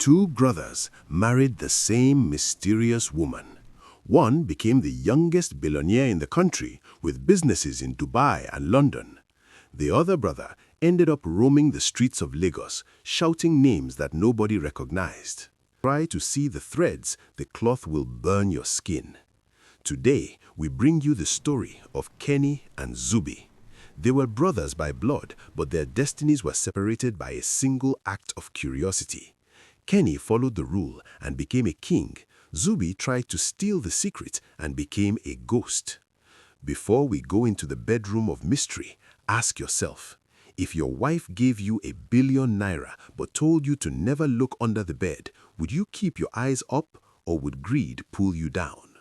Two brothers married the same mysterious woman. One became the youngest billionaire in the country with businesses in Dubai and London. The other brother ended up roaming the streets of Lagos, shouting names that nobody recognized. Try to see the threads, the cloth will burn your skin. Today, we bring you the story of Kenny and Zubi. They were brothers by blood, but their destinies were separated by a single act of curiosity. Kenny followed the rule and became a king. Zubi tried to steal the secret and became a ghost. Before we go into the bedroom of mystery, ask yourself, if your wife gave you ₦1 billion but told you to never look under the bed, would you keep your eyes up or would greed pull you down?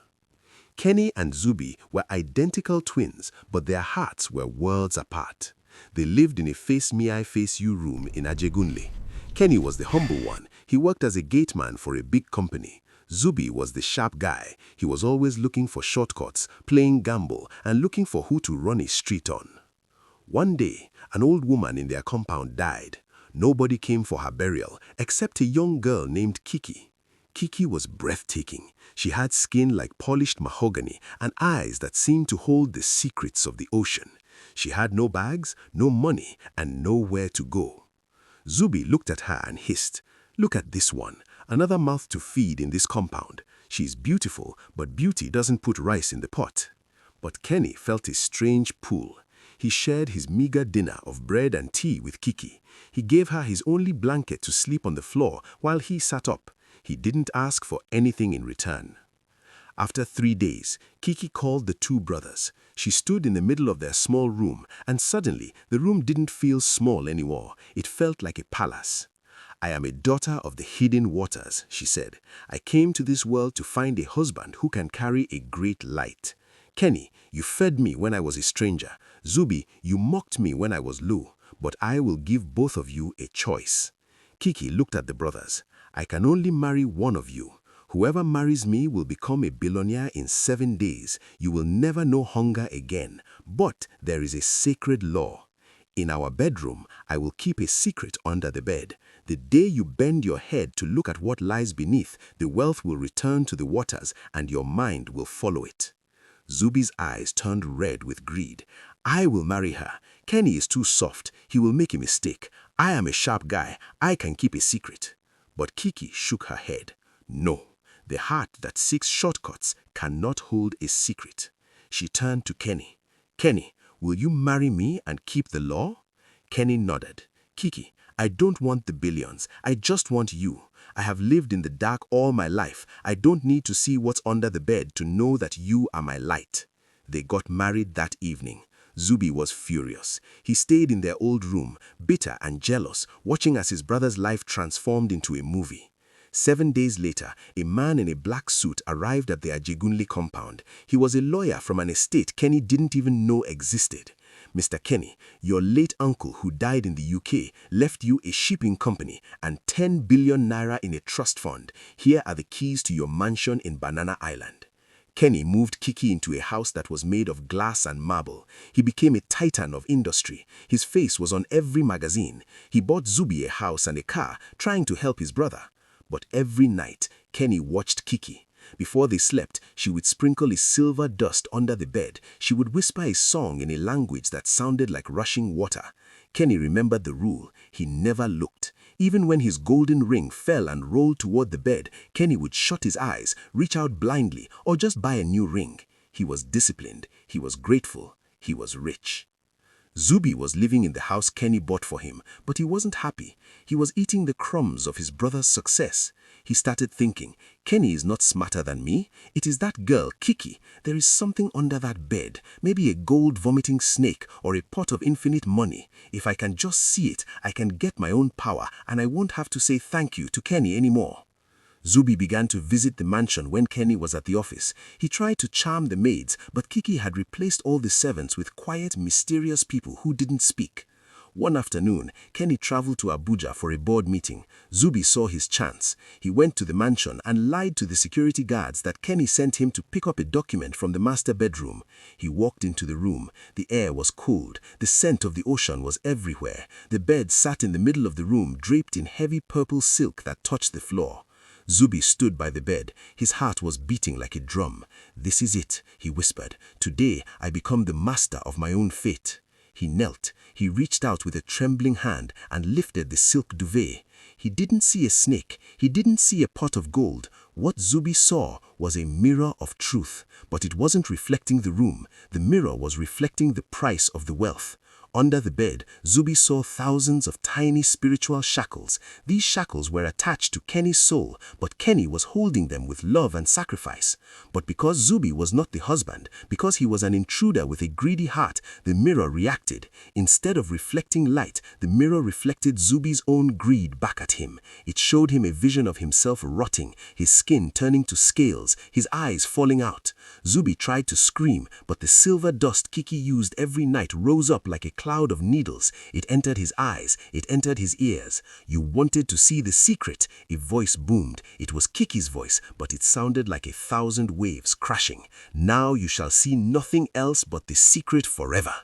Kenny and Zubi were identical twins, but their hearts were worlds apart. They lived in a face-me-I-face-you room in Ajegunle. Kenny was the humble one. He worked as a gateman for a big company. Zubi was the sharp guy. He was always looking for shortcuts, playing gamble, and looking for who to run a street on. One day, an old woman in their compound died. Nobody came for her burial except a young girl named Kiki. Kiki was breathtaking. She had skin like polished mahogany and eyes that seemed to hold the secrets of the ocean. She had no bags, no money, and nowhere to go. Zubi looked at her and hissed, "Look at this one, another mouth to feed in this compound. She's beautiful, but beauty doesn't put rice in the pot." But Kenny felt a strange pull. He shared his meager dinner of bread and tea with Kiki. He gave her his only blanket to sleep on the floor while he sat up. He didn't ask for anything in return. After 3 days, Kiki called the two brothers. She stood in the middle of their small room, and suddenly the room didn't feel small anymore. It felt like a palace. "I am a daughter of the hidden waters," she said. "I came to this world to find a husband who can carry a great light. Kenny, you fed me when I was a stranger. Zubi, you mocked me when I was low, but I will give both of you a choice." Kiki looked at the brothers. "I can only marry one of you. Whoever marries me will become a billionaire in 7 days. You will never know hunger again. But there is a sacred law. In our bedroom, I will keep a secret under the bed. The day you bend your head to look at what lies beneath, the wealth will return to the waters and your mind will follow it." Zubi's eyes turned red with greed. "I will marry her. Kenny is too soft. He will make a mistake. I am a sharp guy. I can keep a secret." But Kiki shook her head. "No. The heart that seeks shortcuts cannot hold a secret." She turned to Kenny. "Kenny, will you marry me and keep the law?" Kenny nodded. "Kiki, I don't want the billions. I just want you. I have lived in the dark all my life. I don't need to see what's under the bed to know that you are my light." They got married that evening. Zubi was furious. He stayed in their old room, bitter and jealous, watching as his brother's life transformed into a movie. 7 days later, a man in a black suit arrived at the Ajegunle compound. He was a lawyer from an estate Kenny didn't even know existed. "Mr. Kenny, your late uncle who died in the UK left you a shipping company and 10 billion naira in a trust fund. Here are the keys to your mansion in Banana Island." Kenny moved Kiki into a house that was made of glass and marble. He became a titan of industry. His face was on every magazine. He bought Zubi a house and a car, trying to help his brother. But every night, Kenny watched Kiki. Before they slept, she would sprinkle a silver dust under the bed. She would whisper a song in a language that sounded like rushing water. Kenny remembered the rule. He never looked. Even when his golden ring fell and rolled toward the bed, Kenny would shut his eyes, reach out blindly, or just buy a new ring. He was disciplined. He was grateful. He was rich. Zubi was living in the house Kenny bought for him, but he wasn't happy. He was eating the crumbs of his brother's success. He started thinking, "Kenny is not smarter than me. It is that girl, Kiki. There is something under that bed, maybe a gold-vomiting snake or a pot of infinite money. If I can just see it, I can get my own power and I won't have to say thank you to Kenny anymore." Zubi began to visit the mansion when Kenny was at the office. He tried to charm the maids, but Kiki had replaced all the servants with quiet, mysterious people who didn't speak. One afternoon, Kenny traveled to Abuja for a board meeting. Zubi saw his chance. He went to the mansion and lied to the security guards that Kenny sent him to pick up a document from the master bedroom. He walked into the room. The air was cold. The scent of the ocean was everywhere. The bed sat in the middle of the room, draped in heavy purple silk that touched the floor. Zubi stood by the bed. His heart was beating like a drum. "This is it," he whispered. "Today I become the master of my own fate." He knelt. He reached out with a trembling hand and lifted the silk duvet. He didn't see a snake. He didn't see a pot of gold. What Zubi saw was a mirror of truth, but it wasn't reflecting the room. The mirror was reflecting the price of the wealth. Under the bed, Zubi saw thousands of tiny spiritual shackles. These shackles were attached to Kenny's soul, but Kenny was holding them with love and sacrifice. But because Zubi was not the husband, because he was an intruder with a greedy heart, the mirror reacted. Instead of reflecting light, the mirror reflected Zubi's own greed back at him. It showed him a vision of himself rotting, his skin turning to scales, his eyes falling out. Zubi tried to scream, but the silver dust Kiki used every night rose up like a cloud of needles. It entered his eyes. It entered his ears. "You wanted to see the secret," a voice boomed. It was Kiki's voice, but it sounded like 1,000 waves crashing. "Now you shall see nothing else but the secret forever."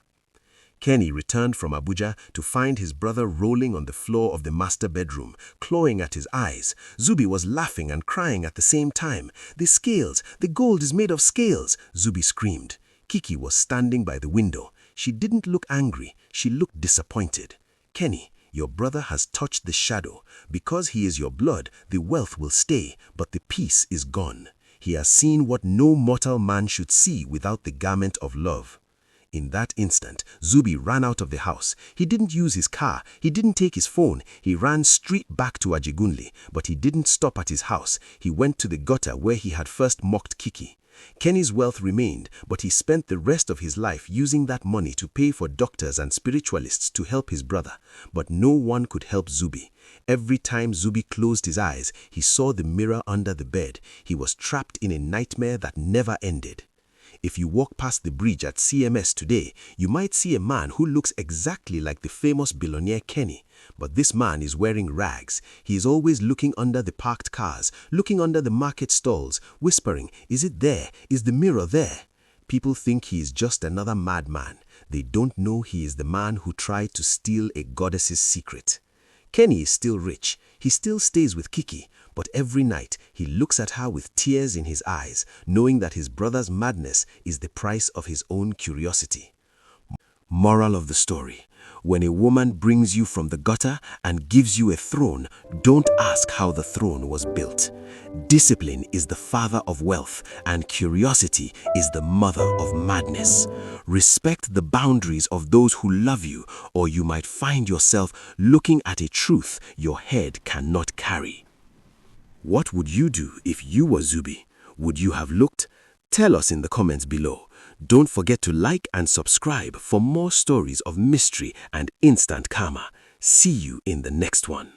Kenny returned from Abuja to find his brother rolling on the floor of the master bedroom, clawing at his eyes. Zubi was laughing and crying at the same time. "The scales! The gold is made of scales!" Zubi screamed. Kiki was standing by the window. She didn't look angry. She looked disappointed. "Kenny, your brother has touched the shadow. Because he is your blood, the wealth will stay, but the peace is gone. He has seen what no mortal man should see without the garment of love." In that instant, Zubi ran out of the house. He didn't use his car. He didn't take his phone. He ran straight back to Ajegunle, but he didn't stop at his house. He went to the gutter where he had first mocked Kiki. Kenny's wealth remained, but he spent the rest of his life using that money to pay for doctors and spiritualists to help his brother. But no one could help Zubi. Every time Zubi closed his eyes, he saw the mirror under the bed. He was trapped in a nightmare that never ended. If you walk past the bridge at CMS today, you might see a man who looks exactly like the famous billionaire Kenny. But this man is wearing rags. He is always looking under the parked cars, looking under the market stalls, whispering, "Is it there? Is the mirror there?" People think he is just another madman. They don't know he is the man who tried to steal a goddess's secret. Kenny is still rich. He still stays with Kiki. But every night, he looks at her with tears in his eyes, knowing that his brother's madness is the price of his own curiosity. Moral of the story: when a woman brings you from the gutter and gives you a throne, don't ask how the throne was built. Discipline is the father of wealth, and curiosity is the mother of madness. Respect the boundaries of those who love you, or you might find yourself looking at a truth your head cannot carry. What would you do if you were Zubi? Would you have looked? Tell us in the comments below. Don't forget to like and subscribe for more stories of mystery and instant karma. See you in the next one.